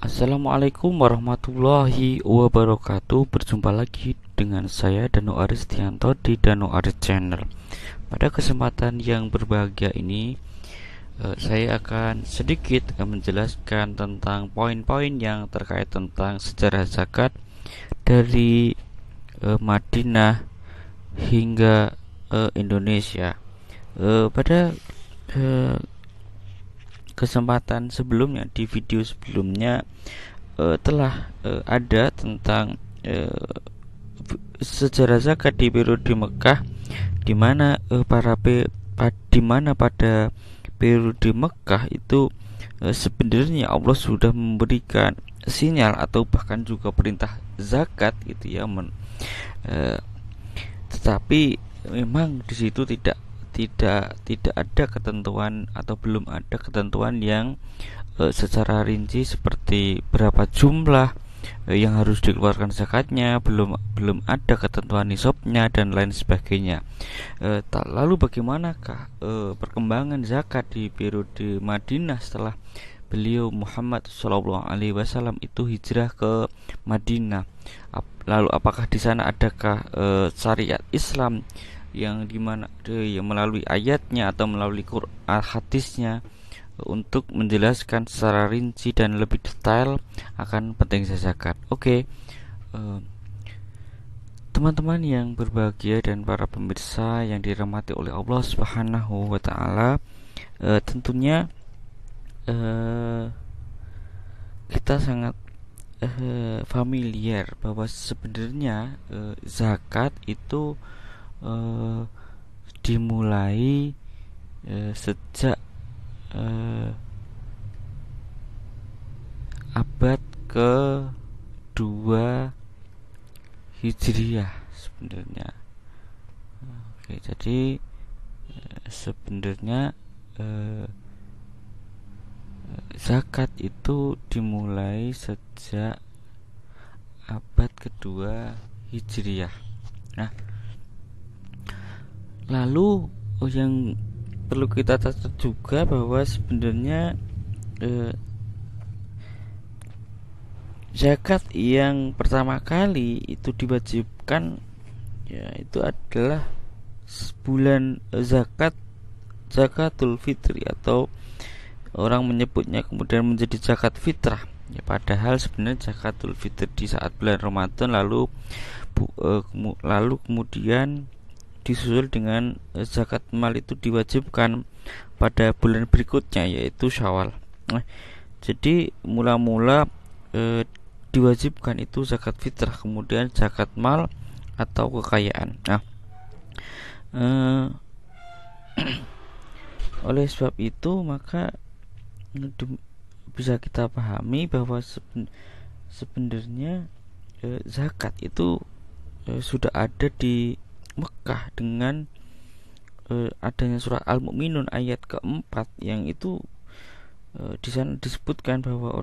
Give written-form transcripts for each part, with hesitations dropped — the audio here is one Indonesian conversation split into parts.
Assalamualaikum warahmatullahi wabarakatuh. Berjumpa lagi dengan saya Danu Aristianto di Danu Aris Channel. Pada kesempatan yang berbahagia ini, saya akan sedikit menjelaskan tentang poin-poin yang terkait tentang sejarah zakat dari Madinah hingga Indonesia. Pada eh, kesempatan sebelumnya, di video sebelumnya, telah ada tentang sejarah zakat di periode Mekah, di mana di mana pada periode Mekah itu sebenarnya Allah sudah memberikan sinyal atau bahkan juga perintah zakat gitu ya, eh, tetapi memang di situ tidak ada ketentuan atau belum ada ketentuan yang secara rinci seperti berapa jumlah yang harus dikeluarkan zakatnya, belum belum ada ketentuan nisabnya dan lain sebagainya. Lalu bagaimanakah perkembangan zakat di periode Madinah setelah beliau Muhammad SAW itu hijrah ke Madinah? Lalu apakah di sana adakah syariat Islam yang dimana yang melalui ayatnya atau melalui Quran hadisnya untuk menjelaskan secara rinci dan lebih detail akan pentingnya zakat. Oke, eh, teman-teman yang berbahagia dan para pemirsa yang dirahmati oleh Allah Subhanahu wa taala, tentunya eh, kita sangat familiar bahwa sebenarnya zakat itu eh, dimulai sejak eh, abad ke-2 Hijriah sebenarnya. Oke, jadi sebenarnya eh, zakat itu dimulai sejak abad kedua Hijriah. Nah, lalu yang perlu kita catat juga bahwa sebenarnya eh, zakat yang pertama kali itu diwajibkan ya itu adalah bulan zakatul fitri, atau orang menyebutnya kemudian menjadi zakat fitrah ya, padahal sebenarnya zakatul fitri di saat bulan Ramadan, lalu kemudian disusul dengan zakat mal itu diwajibkan pada bulan berikutnya, yaitu Syawal. Nah, jadi mula-mula diwajibkan itu zakat fitrah, kemudian zakat mal atau kekayaan. Nah, eh, oleh sebab itu maka bisa kita pahami bahwa sebenarnya zakat itu sudah ada di Mekah dengan adanya surah Al-Mu'minun ayat keempat, yang itu di sana disebutkan bahwa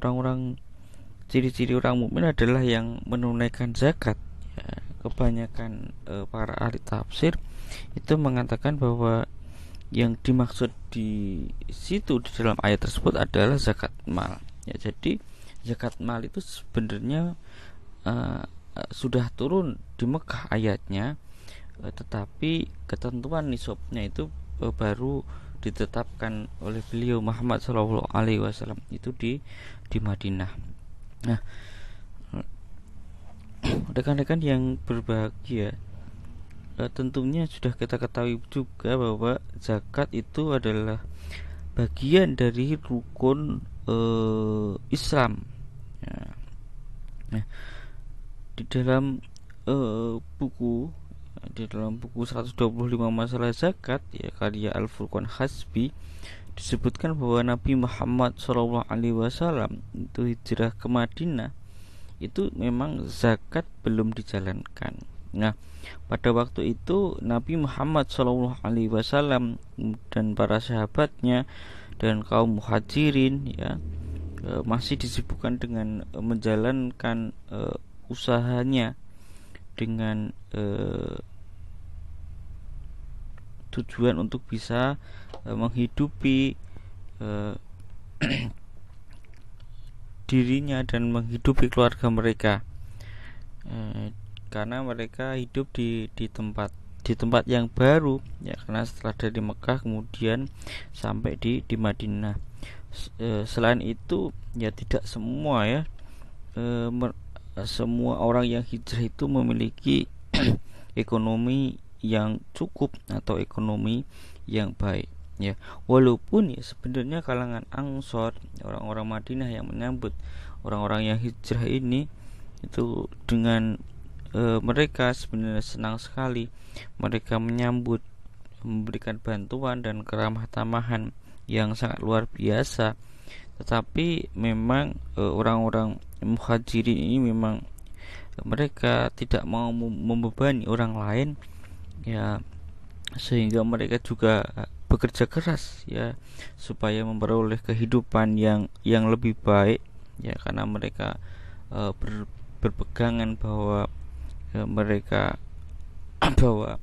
ciri-ciri orang mukmin adalah yang menunaikan zakat. Ya, kebanyakan para ahli tafsir itu mengatakan bahwa yang dimaksud di situ di dalam ayat tersebut adalah zakat mal. Ya, jadi zakat mal itu sebenarnya sudah turun di Mekah ayatnya, tetapi ketentuan nisabnya itu baru ditetapkan oleh beliau Muhammad SAW itu di Madinah. Nah, rekan-rekan yang berbahagia, tentunya sudah kita ketahui juga bahwa zakat itu adalah bagian dari rukun Islam. Ya. Nah, di dalam buku di dalam buku 125 masalah zakat ya, karya Al-Furqan Hasbi, disebutkan bahwa Nabi Muhammad SAW itu hijrah ke Madinah itu memang zakat belum dijalankan. Nah, pada waktu itu Nabi Muhammad SAW dan para sahabatnya dan kaum muhajirin ya masih disibukkan dengan menjalankan usahanya dengan tujuan untuk bisa menghidupi dirinya dan menghidupi keluarga mereka, karena mereka hidup di tempat yang baru ya, karena setelah dari Mekah kemudian sampai di Madinah. Selain itu ya tidak semua ya, semua orang yang hijrah itu memiliki ekonomi yang cukup atau ekonomi yang baik ya. Walaupun ya sebenarnya kalangan Ansor, orang-orang Madinah yang menyambut orang-orang yang hijrah ini itu dengan mereka sebenarnya senang sekali. Mereka menyambut, memberikan bantuan dan keramah tamahan yang sangat luar biasa. Tetapi memang orang-orang muhajirin ini memang mereka tidak mau membebani orang lain ya, sehingga mereka juga bekerja keras ya supaya memperoleh kehidupan yang lebih baik ya, karena mereka berpegangan bahwa mereka bahwa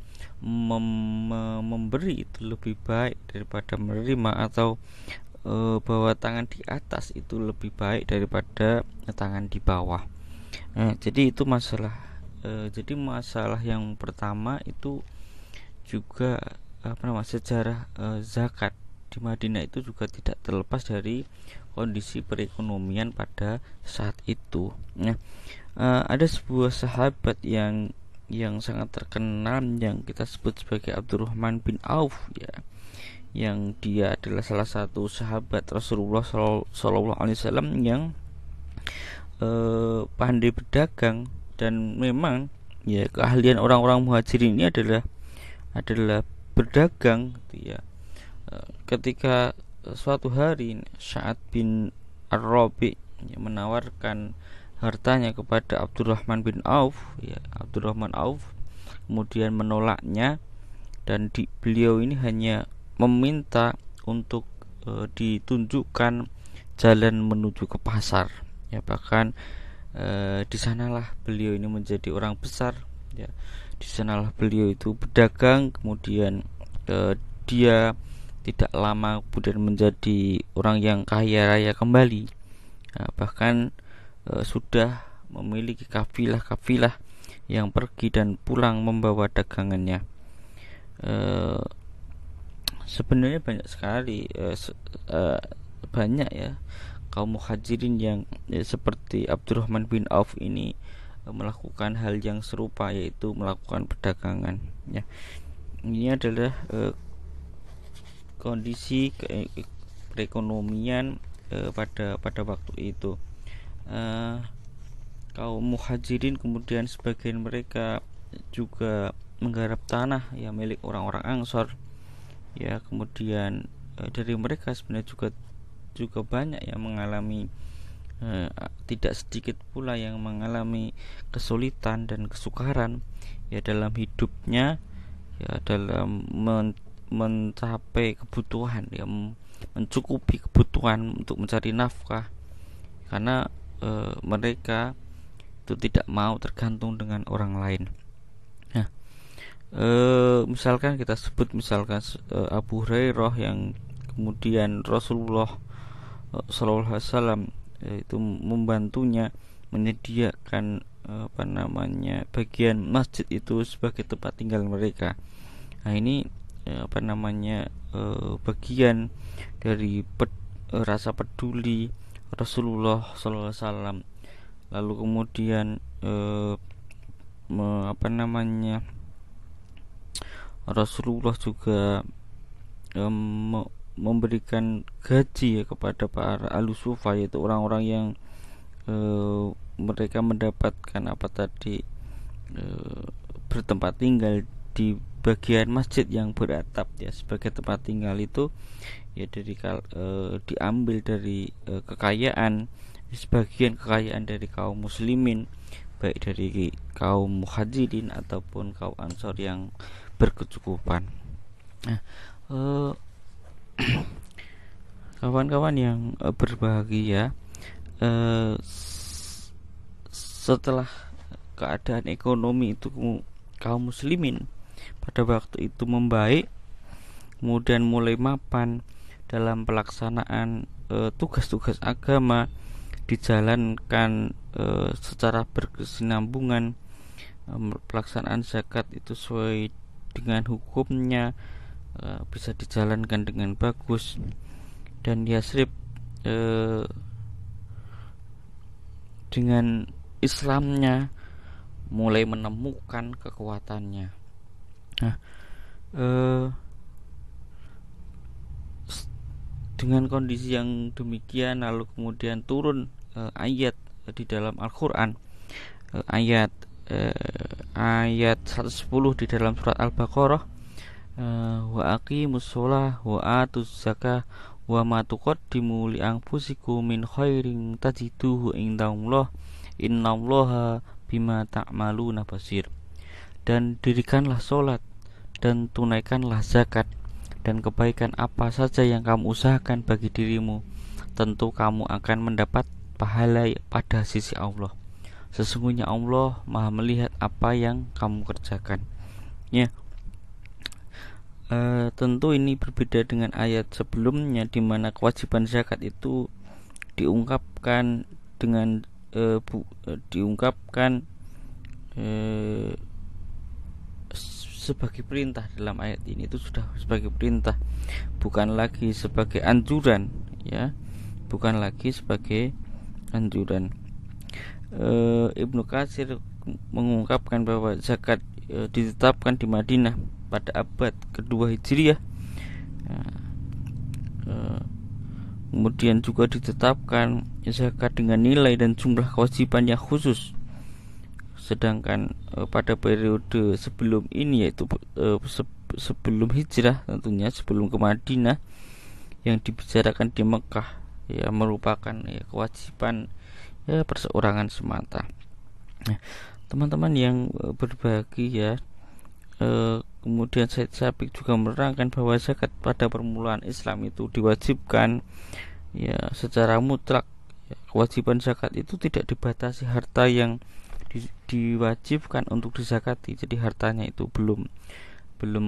memberi itu lebih baik daripada menerima, atau bahwa tangan di atas itu lebih baik daripada tangan di bawah. Jadi itu masalah. Jadi masalah yang pertama itu juga sejarah zakat di Madinah itu juga tidak terlepas dari kondisi perekonomian pada saat itu. Ada sebuah sahabat yang sangat terkenal yang kita sebut sebagai Abdurrahman bin Auf ya, yang dia adalah salah satu sahabat Rasulullah Shallallahu Alaihi Wasallam yang pandai berdagang, dan memang ya keahlian orang-orang muhajirin ini adalah berdagang gitu ya. Ketika suatu hari Sa'ad bin Ar-Rabi menawarkan hartanya kepada Abdurrahman bin Auf ya, Abdurrahman Auf kemudian menolaknya, dan beliau ini hanya meminta untuk ditunjukkan jalan menuju ke pasar ya. Bahkan di sanalah beliau ini menjadi orang besar ya. Di sanalah beliau itu berdagang, kemudian dia tidak lama kemudian menjadi orang yang kaya raya kembali. Bahkan sudah memiliki kafilah-kafilah yang pergi dan pulang membawa dagangannya. Sebenarnya banyak sekali banyak ya kaum muhajirin yang seperti Abdurrahman bin Auf ini melakukan hal yang serupa, yaitu melakukan perdagangan ya. Ini adalah kondisi perekonomian pada waktu itu. Kaum muhajirin kemudian sebagian mereka juga menggarap tanah ya milik orang-orang Ansor ya. Kemudian dari mereka sebenarnya juga banyak yang mengalami tidak sedikit pula yang mengalami kesulitan dan kesukaran ya dalam hidupnya ya, dalam mencapai kebutuhan ya, mencukupi kebutuhan untuk mencari nafkah, karena mereka itu tidak mau tergantung dengan orang lain. Nah, misalkan kita sebut Abu Hurairah yang kemudian Rasulullah Sallallahu Alaihi Wasallam itu membantunya menyediakan bagian masjid itu sebagai tempat tinggal mereka. Nah, ini bagian dari rasa peduli Rasulullah Sallallahu Alaihi Wasallam. Lalu kemudian Rasulullah juga memberikan gaji ya kepada para ahlu-sufa, yaitu orang-orang yang mereka mendapatkan bertempat tinggal di bagian masjid yang beratap ya sebagai tempat tinggal itu ya, diambil dari kekayaan, sebagian kekayaan dari kaum muslimin, baik dari kaum muhajirin ataupun kaum Ansor yang berkecukupan. Nah, kawan-kawan yang berbahagia, setelah keadaan ekonomi itu kaum muslimin pada waktu itu membaik, kemudian mulai mapan dalam pelaksanaan tugas-tugas agama, dijalankan secara berkesinambungan, pelaksanaan zakat itu sesuai dengan hukumnya, bisa dijalankan dengan bagus, dan Yasrib dengan Islamnya mulai menemukan kekuatannya. Nah, dengan kondisi yang demikian, lalu kemudian turun ayat di dalam Al-Quran, ayat 110 di dalam surat Al-Baqarah, wa aqimus sholah wa atuz zakah wa ma tuqaddimu li anfusikum min khairin tajiduhu indallah innallaha bima ta'maluna basir. Dan dirikanlah sholat dan tunaikanlah zakat, dan kebaikan apa saja yang kamu usahakan bagi dirimu, tentu kamu akan mendapat pahala pada sisi Allah. Sesungguhnya Allah Maha melihat apa yang kamu kerjakan. Ya, tentu ini berbeda dengan ayat sebelumnya, di mana kewajiban zakat itu diungkapkan dengan sebagai perintah. Dalam ayat ini itu sudah sebagai perintah, bukan lagi sebagai anjuran, ya, bukan lagi sebagai anjuran. Ibnu Katsir mengungkapkan bahwa zakat ditetapkan di Madinah pada abad kedua Hijriah. Kemudian juga ditetapkan zakat dengan nilai dan jumlah kewajiban yang khusus. Sedangkan pada periode sebelum ini, yaitu sebelum hijrah tentunya, sebelum ke Madinah, yang dibicarakan di Mekah ya merupakan kewajiban perseorangan semata. Nah, teman-teman yang berbahagia, kemudian Said Sabiq juga menerangkan bahwa zakat pada permulaan Islam itu diwajibkan ya secara mutlak. Kewajiban zakat itu tidak dibatasi harta yang diwajibkan untuk dizakati. Jadi hartanya itu belum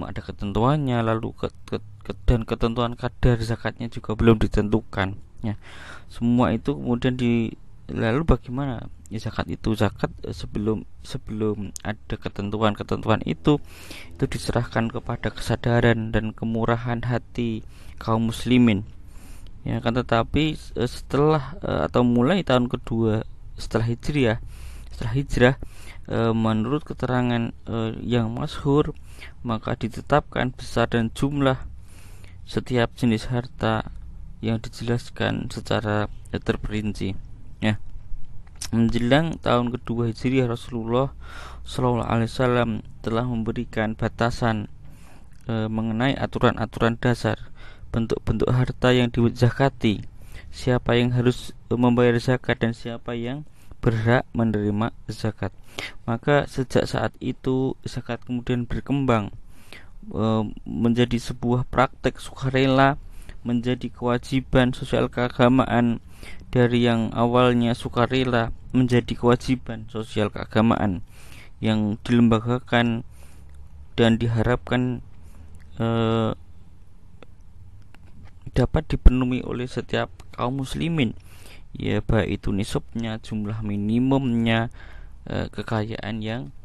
ada ketentuannya, lalu dan ketentuan kadar zakatnya juga belum ditentukan. Ya, semua itu kemudian lalu bagaimana ya zakat itu? Zakat sebelum ada ketentuan itu diserahkan kepada kesadaran dan kemurahan hati kaum muslimin. Ya, kan, tetapi setelah atau mulai tahun kedua setelah hijrah, menurut keterangan yang masyhur, maka ditetapkan besar dan jumlah setiap jenis harta yang dijelaskan secara terperinci. Ya, menjelang tahun kedua Hijriah, Rasulullah SAW telah memberikan batasan mengenai aturan-aturan dasar bentuk-bentuk harta yang dizakati, siapa yang harus membayar zakat, dan siapa yang berhak menerima zakat. Maka sejak saat itu zakat kemudian berkembang menjadi sebuah praktek sukarela, menjadi kewajiban sosial keagamaan. Dari yang awalnya sukarela menjadi kewajiban sosial keagamaan yang dilembagakan dan diharapkan dapat dipenuhi oleh setiap kaum muslimin, ya, baik itu nisabnya, jumlah minimumnya, kekayaan yang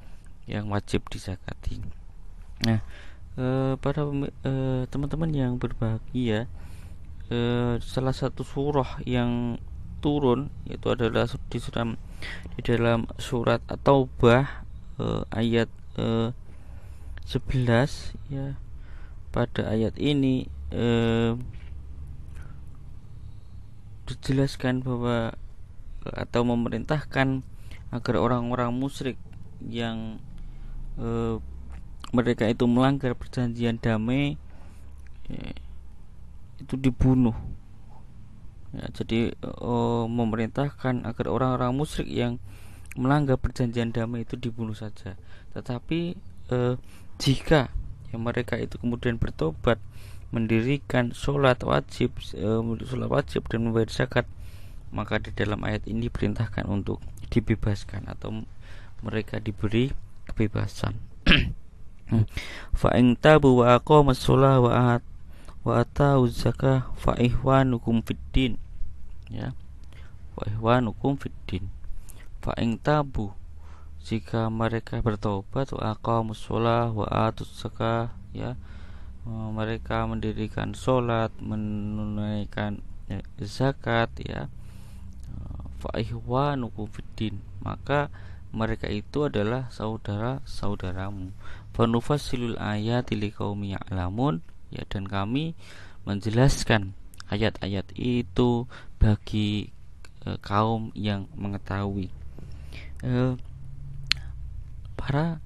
wajib dizakati. Nah, para teman-teman yang berbahagia, salah satu surah yang turun yaitu adalah di dalam surat At-Taubah ayat 11. Ya, pada ayat ini dijelaskan bahwa atau memerintahkan agar orang-orang musyrik yang mereka itu melanggar perjanjian damai itu dibunuh. Ya, jadi memerintahkan agar orang-orang musyrik yang melanggar perjanjian damai itu dibunuh saja. Tetapi jika mereka itu kemudian bertobat, mendirikan sholat wajib dan membayar zakat, maka di dalam ayat ini diperintahkan untuk dibebaskan atau mereka diberi kebebasan. Fa in tabu wa aqamus shalah wa atau zakah fa ihwanukum fiddin. Ya, wa ihwanukum fiddin. Fa in tabu, jika mereka bertobat, wa aqamus shalah wa atuz zakah, ya, mereka mendirikan sholat, menunaikan zakat, ya, fa ihwanukum fiddin, maka mereka itu adalah saudara-saudaramu. Fa nufassilul ayati liqaumi ya'lamun, ya, dan kami menjelaskan ayat-ayat itu bagi kaum yang mengetahui. Para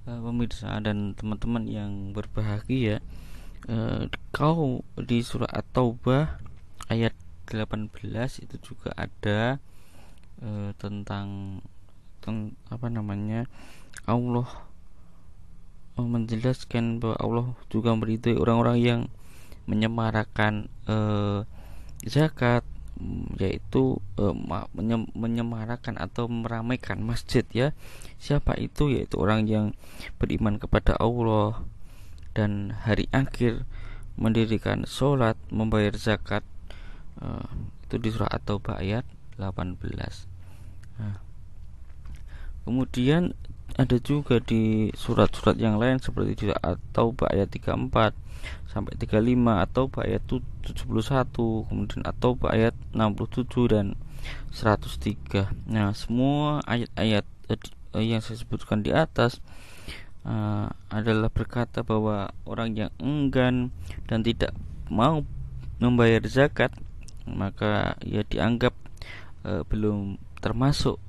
pemirsa dan teman-teman yang berbahagia, kau di surah At-Taubah ayat 18 itu juga ada tentang Allah menjelaskan bahwa Allah juga meridhai orang-orang yang menyemarakan zakat, yaitu menyemarakan atau meramaikan masjid, ya. Siapa itu? Yaitu orang yang beriman kepada Allah dan hari akhir, mendirikan sholat, membayar zakat. Itu di surah At-Taubah ayat 18. Kemudian ada juga di surat-surat yang lain seperti di At-Taubah ayat 34 sampai 35, atau ayat 71, kemudian At-Taubah ayat 67 dan 103. Nah, semua ayat-ayat yang saya sebutkan di atas adalah berkata bahwa orang yang enggan dan tidak mau membayar zakat, maka ia dianggap belum termasuk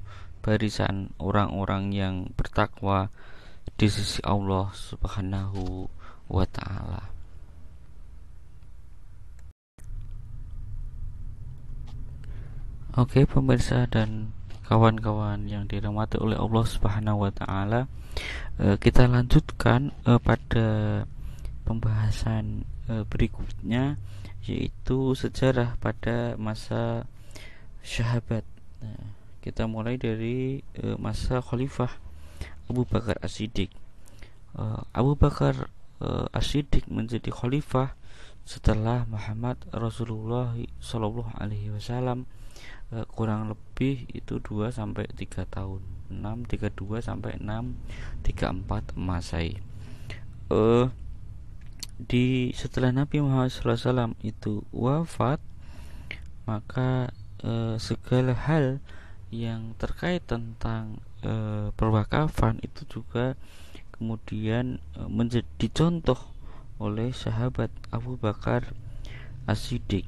barisan orang-orang yang bertakwa di sisi Allah Subhanahu wa ta'ala. Oke, pemirsa dan kawan-kawan yang dirahmati oleh Allah Subhanahu wa ta'ala, kita lanjutkan pada pembahasan berikutnya, yaitu sejarah pada masa sahabat. Kita mulai dari masa Khalifah Abu Bakar As-Siddiq. Abu Bakar As-Siddiq menjadi khalifah setelah Muhammad Rasulullah Shallallahu Alaihi Wasallam kurang lebih itu 2-3 tahun, 632 sampai 634 Masehi. Setelah Nabi Muhammad SAW itu wafat, maka segala hal yang terkait tentang perwakafan itu juga kemudian menjadi contoh oleh sahabat Abu Bakar As-Siddiq.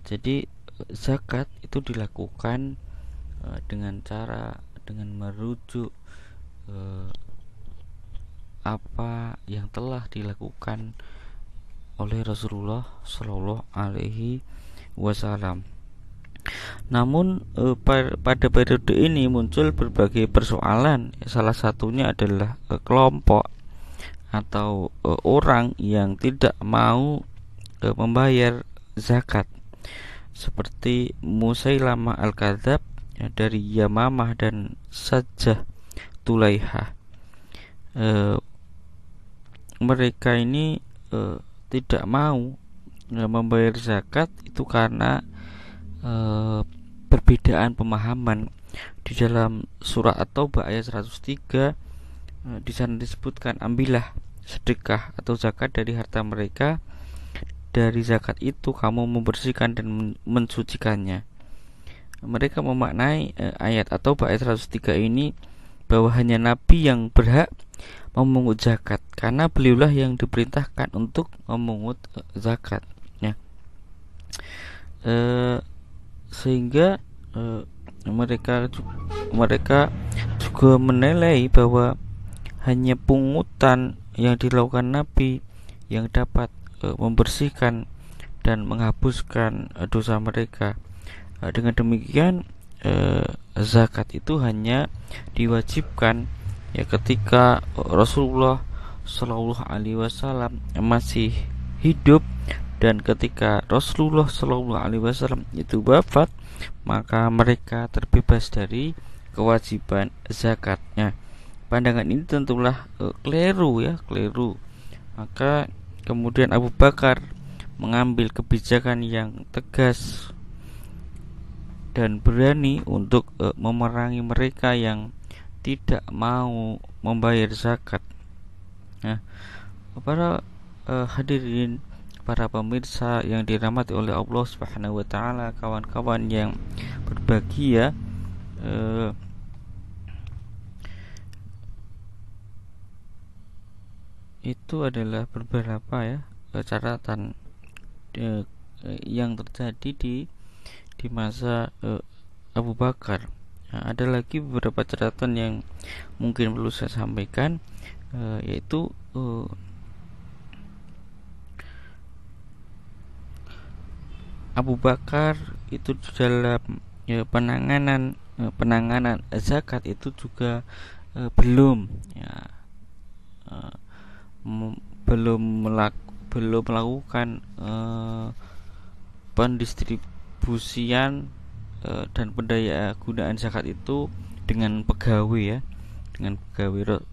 Jadi zakat itu dilakukan dengan merujuk apa yang telah dilakukan oleh Rasulullah Shallallahu Alaihi Wasallam. Namun pada periode ini muncul berbagai persoalan. Salah satunya adalah kelompok atau orang yang tidak mau membayar zakat, seperti Musailamah Al-Kadzab dari Yamamah dan Sajjah Tulaiha. Mereka ini tidak mau membayar zakat itu karena perbedaan pemahaman. Di dalam surah At-Taubah ayat 103, di sana disebutkan, ambillah sedekah atau zakat dari harta mereka, dari zakat itu kamu membersihkan dan mensucikannya. Mereka memaknai ayat At-Taubah ayat 103 ini bahwa hanya Nabi yang berhak memungut zakat, karena beliaulah yang diperintahkan untuk memungut zakat, ya. Sehingga mereka juga menilai bahwa hanya pungutan yang dilakukan Nabi yang dapat membersihkan dan menghapuskan dosa mereka. Dengan demikian zakat itu hanya diwajibkan ya ketika Rasulullah Shallallahu Alaihi Wasallam masih hidup, dan ketika Rasulullah Shallallahu Alaihi Wasallam itu wafat, maka mereka terbebas dari kewajiban zakatnya. Pandangan ini tentulah keliru. Maka kemudian Abu Bakar mengambil kebijakan yang tegas dan berani untuk memerangi mereka yang tidak mau membayar zakat. Nah, para hadirin, para pemirsa yang dirahmati oleh Allah Subhanahu wa taala, kawan-kawan yang berbahagia, itu adalah beberapa catatan yang terjadi di masa Abu Bakar. Nah, ada lagi beberapa catatan yang mungkin perlu saya sampaikan, yaitu Abu Bakar itu dalam penanganan zakat itu juga belum melakukan pendistribusian dan pendaya gunaan zakat itu dengan pegawai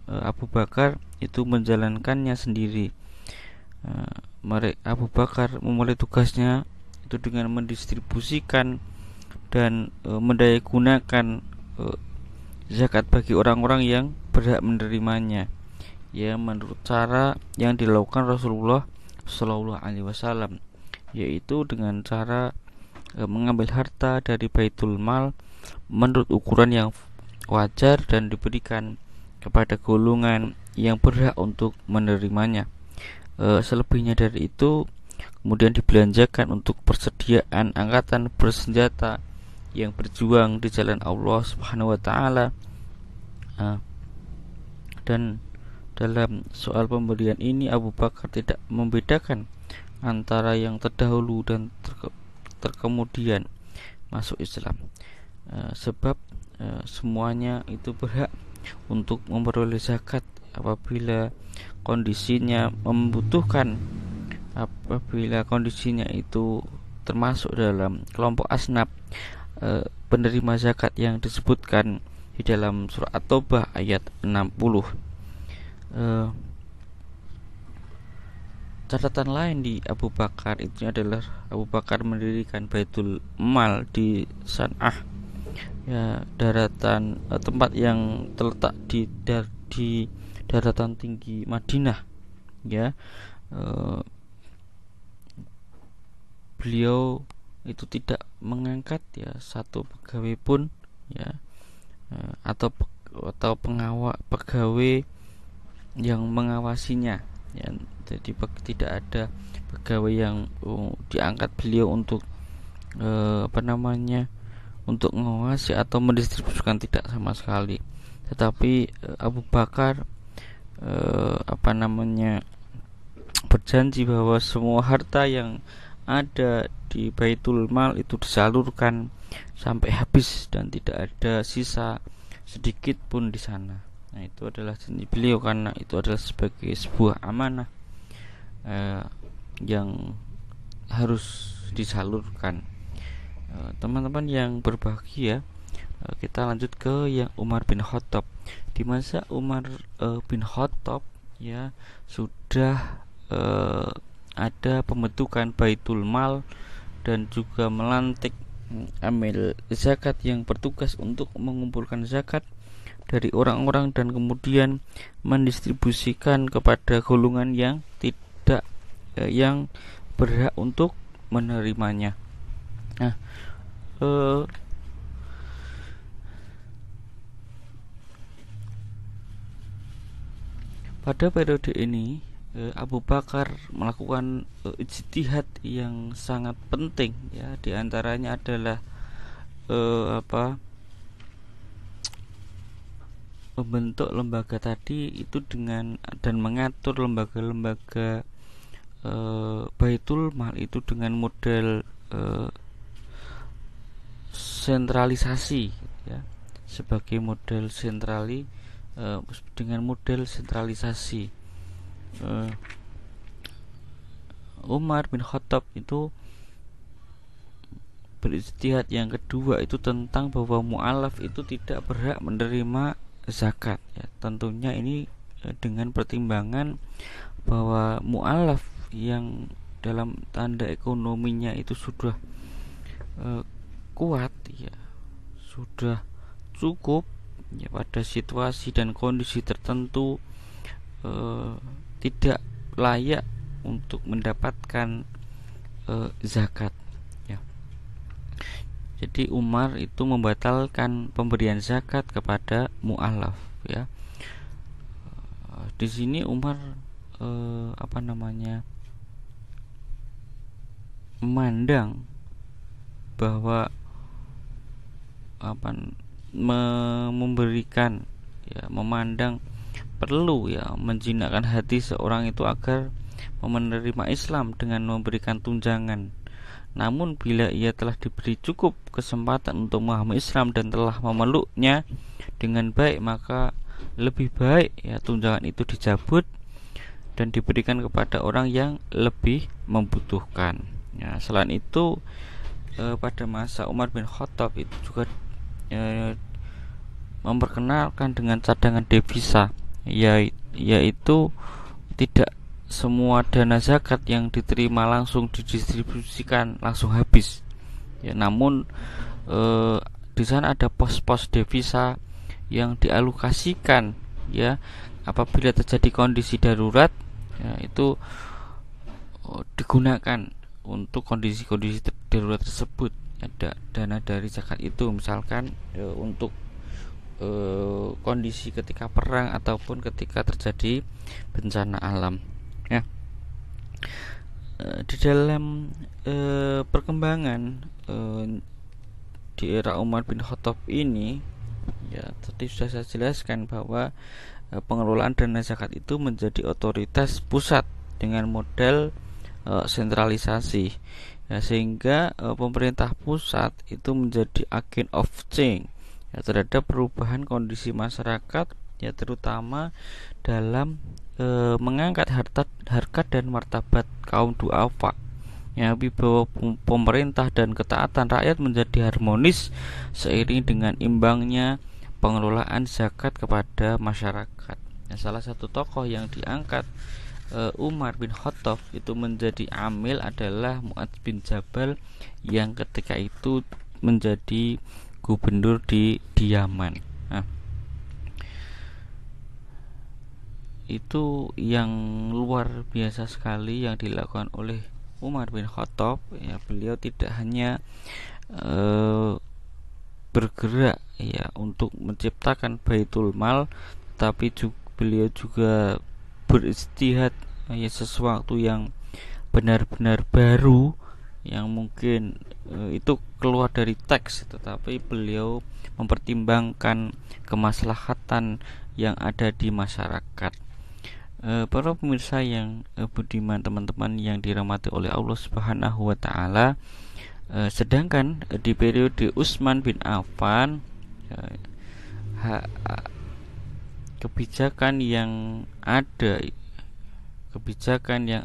Abu Bakar itu menjalankannya sendiri. Abu Bakar memulai tugasnya itu dengan mendistribusikan dan mendaya gunakan zakat bagi orang-orang yang berhak menerimanya, ya, menurut cara yang dilakukan Rasulullah Shallallahu Alaihi Wasallam, yaitu dengan cara mengambil harta dari Baitul Mal menurut ukuran yang wajar dan diberikan kepada golongan yang berhak untuk menerimanya. Selebihnya dari itu kemudian dibelanjakan untuk persediaan angkatan bersenjata yang berjuang di jalan Allah Subhanahu wa taala. Dan dalam soal pemberian ini Abu Bakar tidak membedakan antara yang terdahulu dan terkemudian masuk Islam, sebab semuanya itu berhak untuk memperoleh zakat apabila kondisinya membutuhkan, apabila kondisinya itu termasuk dalam kelompok asnaf penerima zakat yang disebutkan di dalam surah At-Taubah ayat 60. Catatan lain di Abu Bakar itu adalah Abu Bakar mendirikan Baitul Mal di San'ah, ya, daratan tempat yang terletak di daratan tinggi Madinah, ya. Beliau itu tidak mengangkat satu pegawai pun, ya, atau pegawai yang mengawasinya, ya. Jadi tidak ada pegawai yang diangkat beliau untuk untuk mengawasi atau mendistribusikan, tidak sama sekali. Tetapi Abu Bakar berjanji bahwa semua harta yang ada di Baitul Mal itu disalurkan sampai habis dan tidak ada sisa sedikit pun di sana. Nah, itu adalah janji beliau karena itu adalah sebagai sebuah amanah yang harus disalurkan. Teman-teman yang berbahagia, kita lanjut ke yang Umar bin Khattab. Di masa Umar bin Khattab, ya, sudah ada pembentukan Baitul Mal dan juga melantik amil zakat yang bertugas untuk mengumpulkan zakat dari orang-orang dan kemudian mendistribusikan kepada golongan yang tidak yang berhak untuk menerimanya. Nah, pada periode ini Abu Bakar melakukan ijtihad yang sangat penting, ya. Di antaranya adalah membentuk lembaga tadi itu dengan dan mengatur lembaga-lembaga Baitul Mal itu dengan model sentralisasi, ya, sebagai model dengan model sentralisasi. Umar bin Khattab itu berijtihad yang kedua itu tentang bahwa mu'alaf itu tidak berhak menerima zakat, ya. Tentunya ini dengan pertimbangan bahwa mu'alaf yang dalam tanda ekonominya itu sudah kuat, ya sudah cukup ya pada situasi dan kondisi tertentu tidak layak untuk mendapatkan zakat ya. Jadi Umar itu membatalkan pemberian zakat kepada mu'alaf ya. Di sini Umar memandang bahwa memberikan ya, memandang perlu ya menjinakkan hati seorang itu agar menerima Islam dengan memberikan tunjangan. Namun bila ia telah diberi cukup kesempatan untuk memahami Islam dan telah memeluknya dengan baik, maka lebih baik ya tunjangan itu dicabut dan diberikan kepada orang yang lebih membutuhkan. Ya, selain itu pada masa Umar bin Khattab itu juga memperkenalkan dengan cadangan devisa, yaitu tidak semua dana zakat yang diterima langsung didistribusikan langsung habis ya, namun di sana ada pos-pos devisa yang dialokasikan ya apabila terjadi kondisi darurat ya, itu digunakan untuk kondisi-kondisi darurat tersebut. Ada dana dari zakat itu misalkan untuk kondisi ketika perang ataupun ketika terjadi bencana alam ya. Di dalam perkembangan di era Umar bin Khattab ini ya, tadi sudah saya jelaskan bahwa pengelolaan dana zakat itu menjadi otoritas pusat dengan model sentralisasi ya, sehingga pemerintah pusat itu menjadi agen of change ya, terhadap perubahan kondisi masyarakat ya, terutama dalam mengangkat harkat dan martabat kaum duafa ya, wibawa pemerintah dan ketaatan rakyat menjadi harmonis seiring dengan imbangnya pengelolaan zakat kepada masyarakat ya. Salah satu tokoh yang diangkat Umar bin Khattab itu menjadi amil adalah Mu'adz bin Jabal yang ketika itu menjadi gubernur di Yaman. Nah, itu yang luar biasa sekali yang dilakukan oleh Umar bin Khattab ya. Beliau tidak hanya bergerak ya untuk menciptakan Baitul Mal, tapi beliau juga beristihad ya, sesuatu yang benar-benar baru yang mungkin itu keluar dari teks, tetapi beliau mempertimbangkan kemaslahatan yang ada di masyarakat. Para pemirsa yang budiman, teman-teman yang dirahmati oleh Allah Subhanahu wa taala, sedangkan di periode Utsman bin Affan kebijakan yang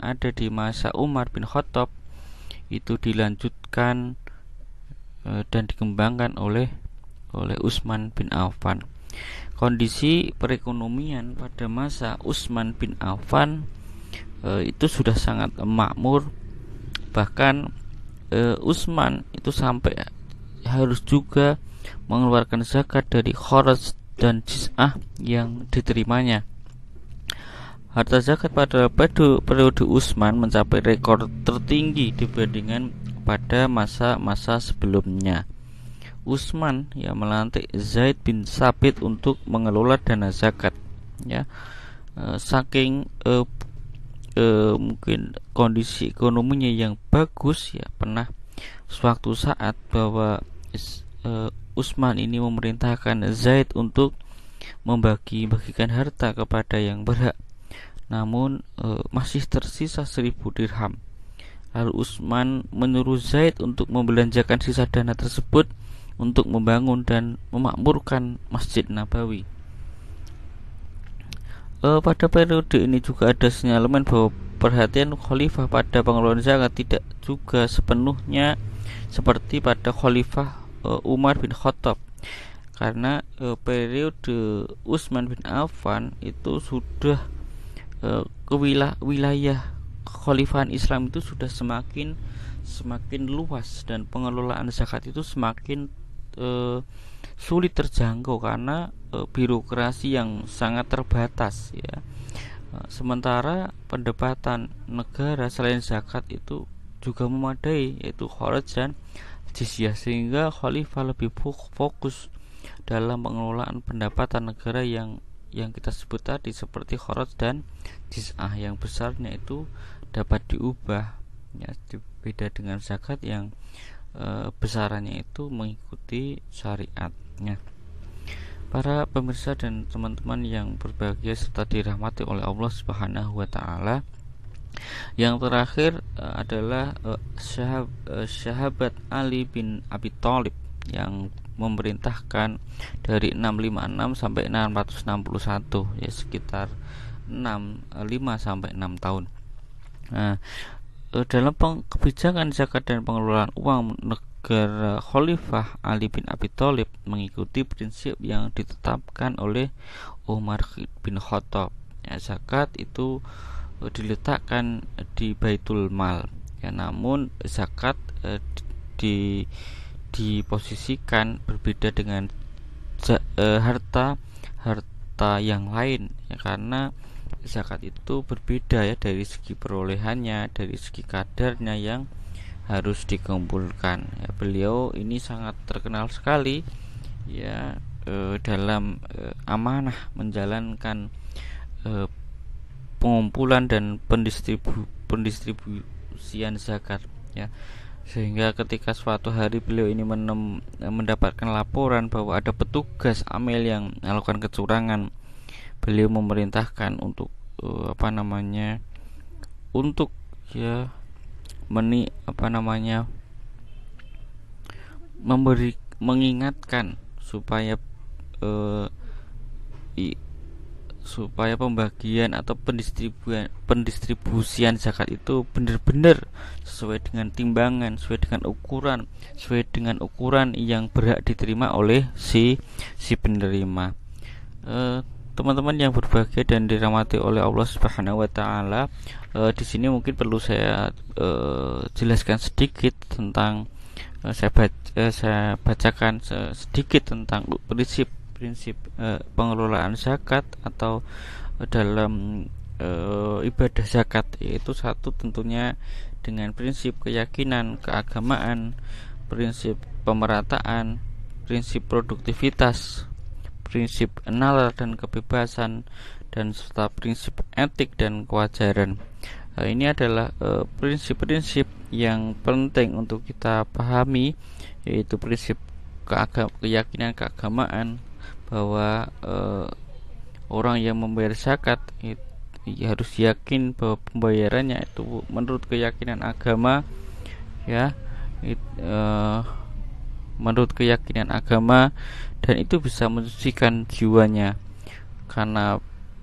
ada di masa Umar bin Khattab itu dilanjutkan dan dikembangkan oleh Utsman bin Affan. Kondisi perekonomian pada masa Utsman bin Affan itu sudah sangat makmur, bahkan Utsman itu sampai harus juga mengeluarkan zakat dari kharaj dan jiz'ah yang diterimanya. Harta zakat pada periode Utsman mencapai rekor tertinggi dibandingkan pada masa-masa sebelumnya. Utsman ya melantik Zaid bin Sabit untuk mengelola dana zakat ya. Saking mungkin kondisi ekonominya yang bagus ya, pernah suatu saat bahwa Utsman ini memerintahkan Zaid untuk membagi-bagikan harta kepada yang berhak, namun masih tersisa 1000 dirham. Lalu Utsman menyuruh Zaid untuk membelanjakan sisa dana tersebut untuk membangun dan memakmurkan Masjid Nabawi. Pada periode ini juga ada sinyalemen bahwa perhatian khalifah pada pengelolaan zakat tidak juga sepenuhnya seperti pada khalifah Umar bin Khattab, karena periode Utsman bin Affan itu sudah wilayah kekhalifahan Islam itu sudah semakin semakin luas dan pengelolaan zakat itu semakin sulit terjangkau karena birokrasi yang sangat terbatas ya. Sementara pendapatan negara selain zakat itu juga memadai, yaitu kharaj dan jizyah, sehingga khalifah lebih fokus dalam pengelolaan pendapatan negara yang kita sebut tadi seperti kharaj dan jizyah yang besarnya itu dapat diubah ya, beda dengan zakat yang besarannya itu mengikuti syariatnya. Para pemirsa dan teman-teman yang berbahagia serta dirahmati oleh Allah Subhanahu wa taala, yang terakhir adalah sahabat Ali bin Abi Thalib yang memerintahkan dari 656 sampai 661 ya, sekitar 5 sampai 6 tahun. Nah, dalam kebijakan zakat dan pengelolaan uang negara, Khalifah Ali bin Abi Thalib mengikuti prinsip yang ditetapkan oleh Umar bin Khattab. Ya, zakat itu diletakkan di Baitul Mal ya, namun zakat diposisikan berbeda dengan harta yang lain ya, karena zakat itu berbeda ya dari segi perolehannya, dari segi kadarnya yang harus dikumpulkan ya. Beliau ini sangat terkenal sekali ya dalam amanah menjalankan pengumpulan dan pendistribusian zakat ya, sehingga ketika suatu hari beliau ini mendapatkan laporan bahwa ada petugas amil yang melakukan kecurangan, beliau memerintahkan untuk untuk ya mengingatkan supaya supaya pembagian atau pendistribusian zakat itu benar-benar sesuai dengan timbangan, sesuai dengan ukuran yang berhak diterima oleh si penerima. Teman-teman yang berbahagia dan dirahmati oleh Allah Subhanahu wa taala, di sini mungkin perlu saya jelaskan sedikit tentang saya bacakan sedikit tentang prinsip pengelolaan zakat atau dalam ibadah zakat, yaitu satu tentunya dengan prinsip keyakinan, keagamaan, prinsip pemerataan, prinsip produktivitas, prinsip nalar dan kebebasan, dan serta prinsip etik dan kewajaran. Ini adalah prinsip-prinsip yang penting untuk kita pahami, yaitu prinsip keyakinan, keagamaan, bahwa orang yang membayar zakat harus yakin bahwa pembayarannya itu menurut keyakinan agama ya, menurut keyakinan agama, dan itu bisa mensucikan jiwanya. Karena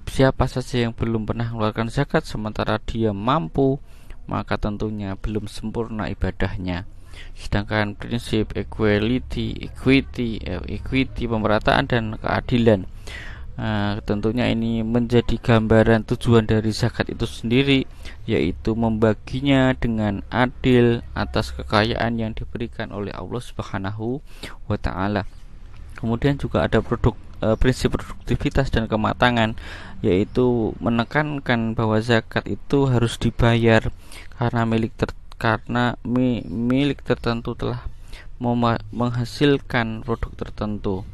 siapa saja yang belum pernah mengeluarkan zakat sementara dia mampu, maka tentunya belum sempurna ibadahnya. Sedangkan prinsip equity, pemerataan dan keadilan, tentunya ini menjadi gambaran tujuan dari zakat itu sendiri, yaitu membaginya dengan adil atas kekayaan yang diberikan oleh Allah Subhanahu wa taala. Kemudian juga ada prinsip produktivitas dan kematangan, yaitu menekankan bahwa zakat itu harus dibayar karena milik tertentu telah menghasilkan produk tertentu.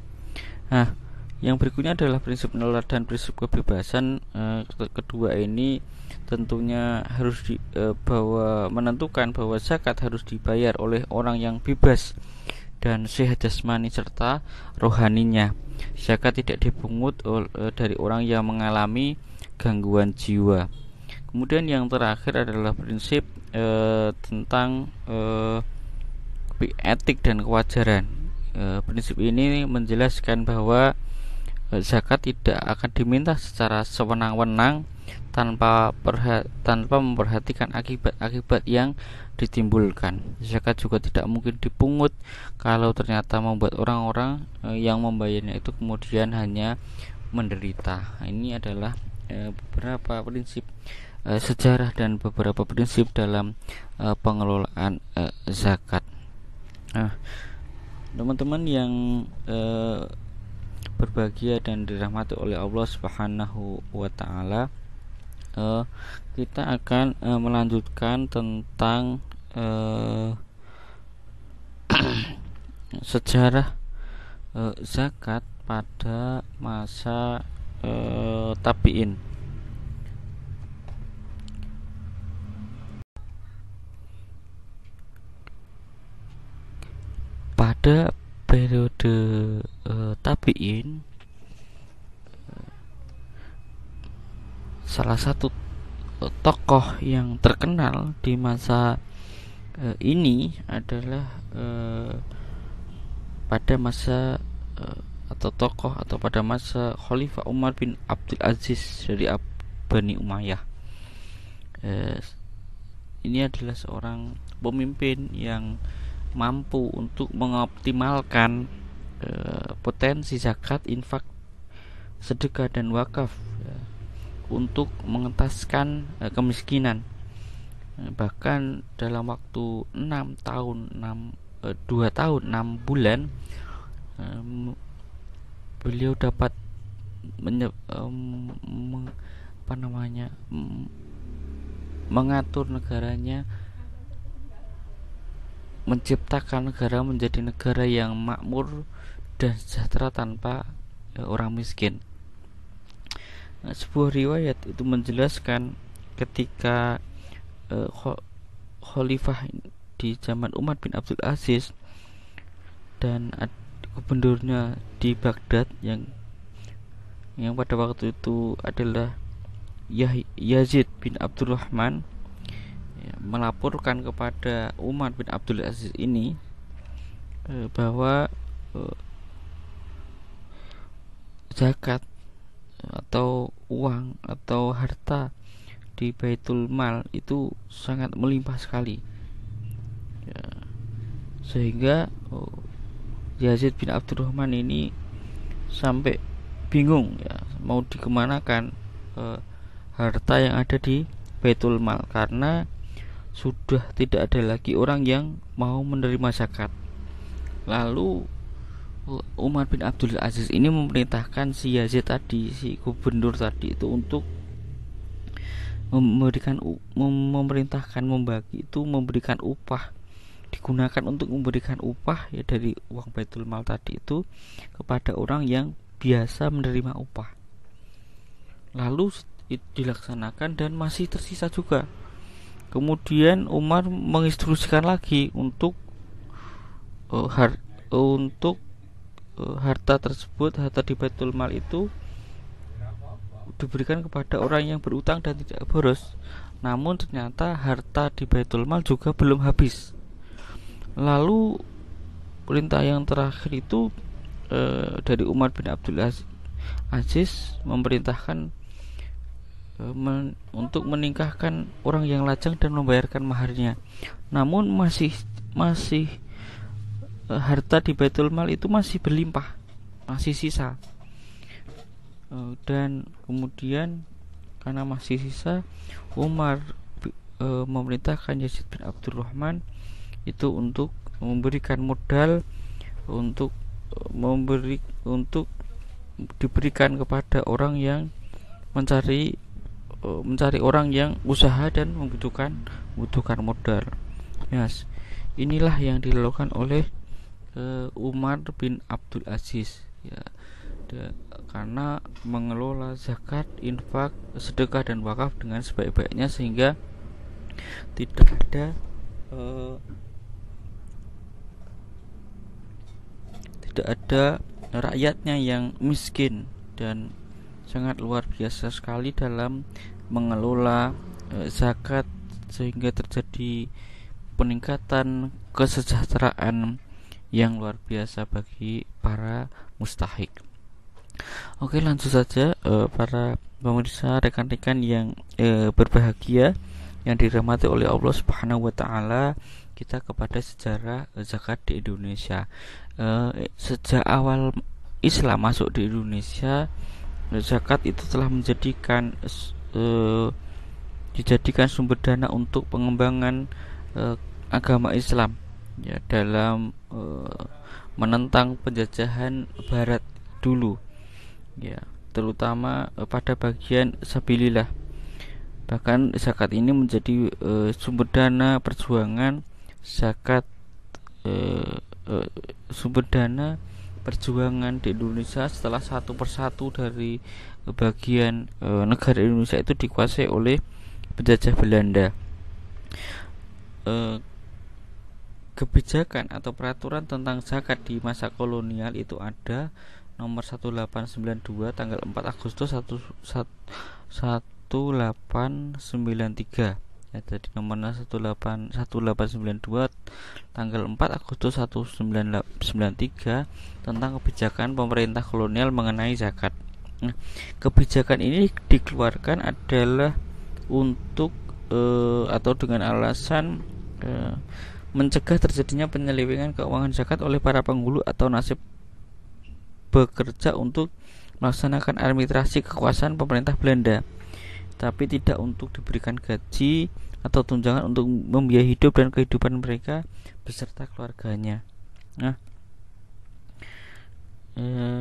Nah, yang berikutnya adalah prinsip nalar dan prinsip kebebasan. Kedua ini tentunya harus menentukan bahwa zakat harus dibayar oleh orang yang bebas dan sehat jasmani serta rohaninya. Zakat tidak dipungut dari orang yang mengalami gangguan jiwa. Kemudian yang terakhir adalah prinsip tentang etik dan kewajaran. Prinsip ini menjelaskan bahwa zakat tidak akan diminta secara sewenang-wenang tanpa memperhatikan akibat-akibat yang ditimbulkan. Zakat juga tidak mungkin dipungut kalau ternyata membuat orang-orang yang membayarnya itu kemudian hanya menderita. Ini adalah beberapa prinsip sejarah dan beberapa prinsip dalam pengelolaan zakat. Nah, teman-teman yang berbahagia dan dirahmati oleh Allah Subhanahu wa taala, kita akan melanjutkan tentang sejarah zakat pada masa tabi'in. Pada periode tabi'in, salah satu tokoh yang terkenal di masa ini adalah pada masa atau tokoh atau pada masa Khalifah Umar bin Abdul Aziz dari Bani Umayyah. Ini adalah seorang pemimpin yang mampu untuk mengoptimalkan potensi zakat, infak, sedekah dan wakaf untuk mengentaskan kemiskinan. Bahkan dalam waktu 2 tahun 6 bulan beliau dapat mengatur negaranya, menciptakan negara menjadi negara yang makmur dan sejahtera tanpa orang miskin. Sebuah riwayat itu menjelaskan ketika khalifah di zaman Umar bin Abdul Aziz dan gubernurnya di Baghdad yang pada waktu itu adalah Yazid bin Abdurrahman, melaporkan kepada Umar bin Abdul Aziz ini bahwa zakat atau uang atau harta di Baitul Mal itu sangat melimpah sekali, sehingga Yazid bin Abdurrahman ini sampai bingung mau dikemanakan harta yang ada di Baitul Mal, karena sudah tidak ada lagi orang yang mau menerima zakat. Lalu Umar bin Abdul Aziz ini memerintahkan si Yazid tadi, si gubernur tadi itu untuk memberikan upah, digunakan untuk memberikan upah dari uang Baitul Mal tadi itu kepada orang yang biasa menerima upah. Lalu dilaksanakan dan masih tersisa juga. Kemudian Umar menginstruksikan lagi untuk harta tersebut, harta di Baitul Mal itu diberikan kepada orang yang berutang dan tidak boros. Namun ternyata harta di Baitul Mal juga belum habis. Lalu perintah yang terakhir itu dari Umar bin Abdul Aziz memerintahkan untuk menikahkan orang yang lajang dan membayarkan maharnya. Namun masih harta di Baitul Mal itu masih berlimpah, masih sisa. Dan kemudian karena masih sisa, Umar memerintahkan Yazid bin Abdurrahman itu untuk memberikan modal untuk diberikan kepada orang yang mencari orang yang usaha dan membutuhkan modal. Yes. Inilah yang dilakukan oleh Umar bin Abdul Aziz, karena mengelola zakat, infak, sedekah dan wakaf dengan sebaik-baiknya, sehingga tidak ada rakyatnya yang miskin, dan sangat luar biasa sekali dalam mengelola zakat, sehingga terjadi peningkatan kesejahteraan yang luar biasa bagi para mustahik. Oke, langsung saja para pemirsa, rekan-rekan yang berbahagia yang dirahmati oleh Allah Subhanahu wa taala, kita kepada sejarah zakat di Indonesia. Sejak awal Islam masuk di Indonesia, zakat itu telah menjadikan dijadikan sumber dana untuk pengembangan agama Islam ya, dalam menentang penjajahan Barat dulu ya, terutama pada bagian sabilillah. Bahkan zakat ini menjadi sumber dana perjuangan zakat sumber dana perjuangan di Indonesia setelah satu persatu dari bagian negara Indonesia itu dikuasai oleh penjajah Belanda. Kebijakan atau peraturan tentang zakat di masa kolonial itu ada nomor 1892 tanggal 4 Agustus 1893 ya, jadi nomor 1892 tanggal 4 Agustus 1993 tentang kebijakan pemerintah kolonial mengenai zakat. Nah, kebijakan ini dikeluarkan adalah untuk atau dengan alasan mencegah terjadinya penyelewengan keuangan zakat oleh para penghulu atau nasib bekerja untuk melaksanakan administrasi kekuasaan pemerintah Belanda, tapi tidak untuk diberikan gaji atau tunjangan untuk membiayai hidup dan kehidupan mereka beserta keluarganya. Nah,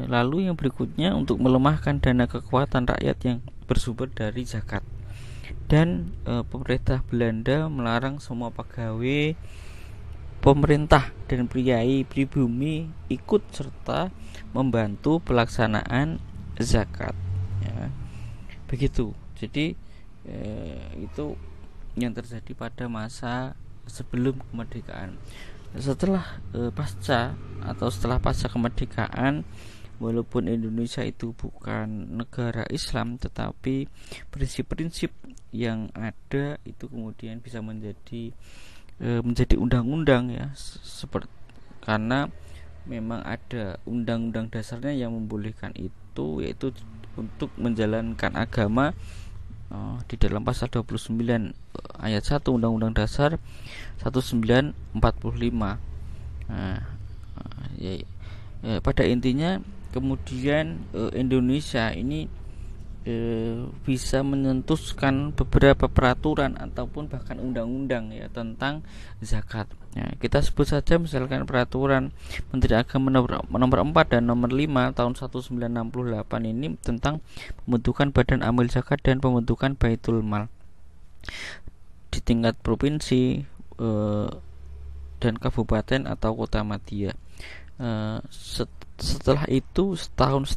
lalu yang berikutnya untuk melemahkan dana kekuatan rakyat yang bersumber dari zakat. Dan pemerintah Belanda melarang semua pegawai pemerintah dan priai pribumi ikut serta membantu pelaksanaan zakat ya. Begitu. Jadi itu yang terjadi pada masa sebelum kemerdekaan. Setelah setelah pasca kemerdekaan, walaupun Indonesia itu bukan negara Islam, tetapi prinsip-prinsip yang ada itu kemudian bisa menjadi undang-undang ya, seperti karena memang ada undang-undang dasarnya yang membolehkan itu, yaitu untuk menjalankan agama di dalam pasal 29 ayat 1 Undang-Undang Dasar 1945. Pada intinya kemudian Indonesia ini bisa menyentuhkan beberapa peraturan ataupun bahkan undang-undang ya tentang zakat. Ya, kita sebut saja misalkan peraturan Menteri Agama nomor 4 dan nomor 5 tahun 1968 ini tentang pembentukan Badan Amil Zakat dan pembentukan Baitul Mal di tingkat provinsi dan kabupaten atau kota madya. Setahun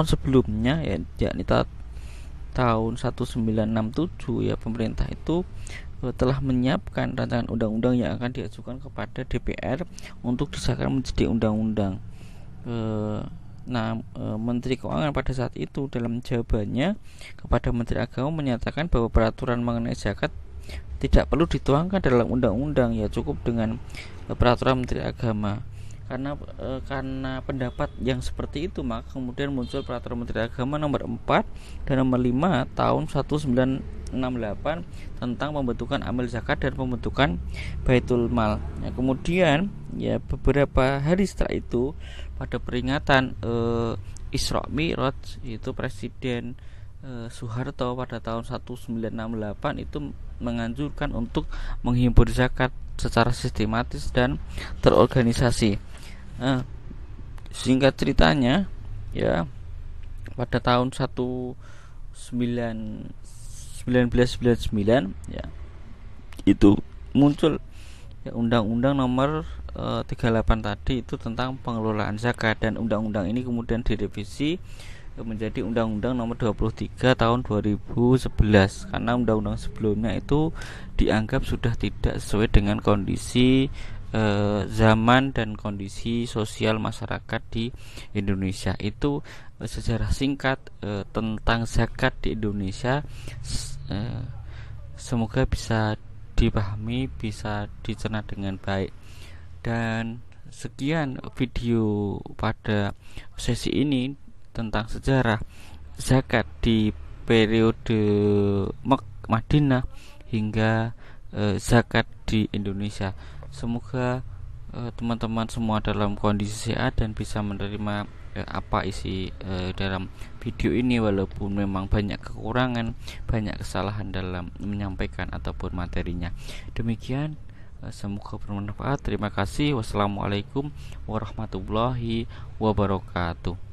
sebelumnya ya, yakni tahun 1967 ya, pemerintah itu telah menyiapkan rancangan undang-undang yang akan diajukan kepada DPR untuk disahkan menjadi undang-undang. Menteri Keuangan pada saat itu dalam jawabannya kepada Menteri Agama menyatakan bahwa peraturan mengenai zakat tidak perlu dituangkan dalam undang-undang, ya cukup dengan peraturan Menteri Agama. Karena pendapat yang seperti itu, maka kemudian muncul peraturan Menteri Agama nomor 4 dan nomor 5 tahun 1968 tentang pembentukan amil zakat dan pembentukan Baitul Mal. Ya, kemudian ya beberapa hari setelah itu pada peringatan Isra Mi'raj, itu Presiden Soeharto pada tahun 1968 itu menganjurkan untuk menghimpun zakat secara sistematis dan terorganisasi. Singkat ceritanya ya, pada tahun 1999 ya itu muncul ya Undang-Undang nomor 38 tadi itu tentang pengelolaan zakat, dan undang-undang ini kemudian direvisi menjadi Undang-Undang nomor 23 tahun 2011 karena undang-undang sebelumnya itu dianggap sudah tidak sesuai dengan kondisi zaman dan kondisi sosial masyarakat di Indonesia. Itu sejarah singkat tentang zakat di Indonesia. Semoga bisa dipahami, bisa dicerna dengan baik. Dan sekian video pada sesi ini tentang sejarah zakat di periode Madinah hingga zakat di Indonesia. Semoga teman-teman semua dalam kondisi sehat dan bisa menerima apa isi dalam video ini, walaupun memang banyak kekurangan, banyak kesalahan dalam menyampaikan ataupun materinya. Demikian, semoga bermanfaat. Terima kasih. Wassalamualaikum warahmatullahi wabarakatuh.